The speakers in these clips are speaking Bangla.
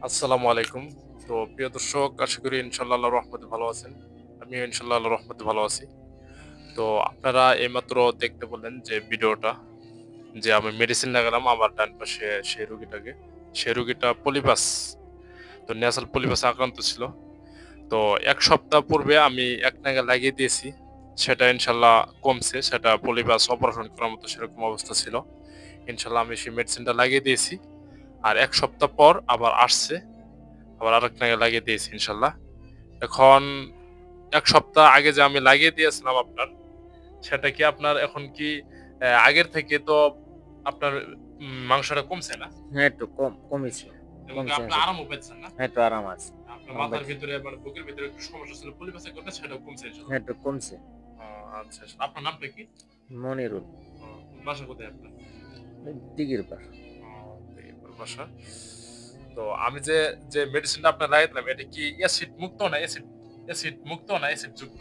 আসসালামু আলাইকুম। তো প্রিয় দর্শক, আশা করি ইনশাআল্লাহ আল্লাহর রহমতে ভালো আছেন। আমিও ইনশাআল্লাহ আল্লাহর রহমতে ভালো আছি। তো আপনারা এইমাত্র দেখতে পেলেন যে ভিডিওটা, যে আমি মেডিসিন লাগালাম আমার ডান পাশে সেই রোগীটাকে। সেই রোগীটা পলিপাস, তো ন্যাসাল পলিপাসে আক্রান্ত ছিল। তো ১ সপ্তাহ পূর্বে আমি এক নাগাড়ে লাগিয়ে দিয়েছি। সেটা ইনশাআল্লাহ কমছে। সেটা পলিপাস অপারেশন করার মতো সেরকম অবস্থা ছিল। ইনশাআল্লাহ আমি সেই মেডিসিনটা লাগিয়ে দিয়েছি। আর ১ সপ্তাহ পর আবার আসছে। আবার আরেক নাগাড়ে লাগিয়ে দিয়েছি ইনশাআল্লাহ। এখন ১ সপ্তাহ আগে যে আমি লাগিয়ে দিয়েছিলাম আপনার, সেটা কি আপনার এখন কি আগের থেকে তো আপনার মাংসটা কমছে না? হ্যাঁ, একটু কমিছে। এবং কমছে আপনি ইনশাল্লাহ। আরামও পাচ্ছেন না? হ্যাঁ, একটু আরাম আছে। আপনার আরাম মাথার পাইতেছি। ভিতরে মানে বুকের ভিতরে একটু সমস্যা ছিল, পলিপাসের কারণে সেটাও কমছে হ্যাঁ, ইনশাআল্লাহ। একটু কমছে। ও আচ্ছা, আচ্ছা। আপনার নামটা কি? মনিরুল। ও বাসা কোথায় আপনার? দিঘির পার। ও এরপর বাসা। তো আমি যে মেডিসিনটা আপনার লাগাই দিলাম, এটা কি অ্যাসিড মুক্ত না অ্যাসিড মুক্ত না অ্যাসিড যুক্ত?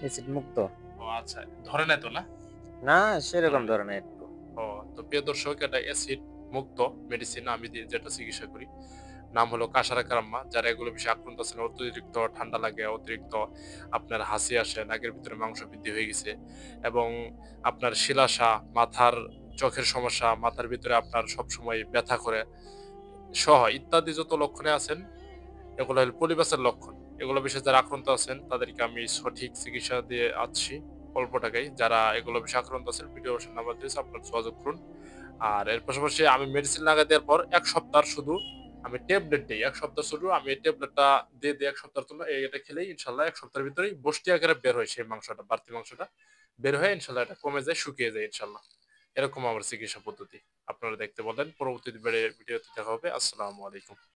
এসিড মুক্ত। ও আচ্ছা। ধরে নাই তো না? না, ধরে সেরকম নাই। ধরনের একটু। ও তো প্রিয় দর্শক, এটা অ্যাসিড মুক্ত মেডিসিন আমি যেটা চিকিৎসা করি। নাম হলো কাসারা কারাম্মা। যারা এগুলো বিষয়ে আক্রান্ত আছেন, অতিরিক্ত ঠান্ডা লাগে, অতিরিক্ত আপনার হাসি আসে, নাকের ভিতরে মাংস বৃদ্ধি হয়ে গেছে এবং আপনার শিলাসা, মাথার চোখের সমস্যা, মাথার ভিতরে আপনার সবসময় ব্যথা করে সহ ইত্যাদি যত লক্ষণে আছেন, এগুলো হলো পলিপাসের লক্ষণ। এগুলো বিষয়ে যারা আক্রান্ত আছেন তাদেরকে আমি সঠিক চিকিৎসা দিয়ে আছি অল্প টাকায়। যারা এগুলো বিষয়ে আক্রান্ত আছেন, ভিডিও অবশ্যই নাম্বার দিয়েছি, আপনারা যোগাযোগ করুন। আর এর পাশাপাশি আমি মেডিসিন লাগাই দেওয়ার পর ১ সপ্তাহ শুধু আমি ট্যাবলেট দেই। ১ সপ্তাহ শুধু আমি এই ট্যাবলেটটা দিয়ে দেই ১ সপ্তাহের জন্য। এটা খেলেই ইনশাআল্লাহ ১ সপ্তাহের ভিতরেই বসতি আকারে বের হয় সেই মাংসটা, বাড়তি মাংসটা। বের হয়ে ইনশাআল্লাহ এটা কমে যায়, শুকিয়ে যায় ইনশাআল্লাহ। এরকম আমার চিকিৎসা পদ্ধতি। আপনারা দেখতে বলেন। পরবর্তী ভিডিওতে দেখা হবে। আসসালামু আলাইকুম।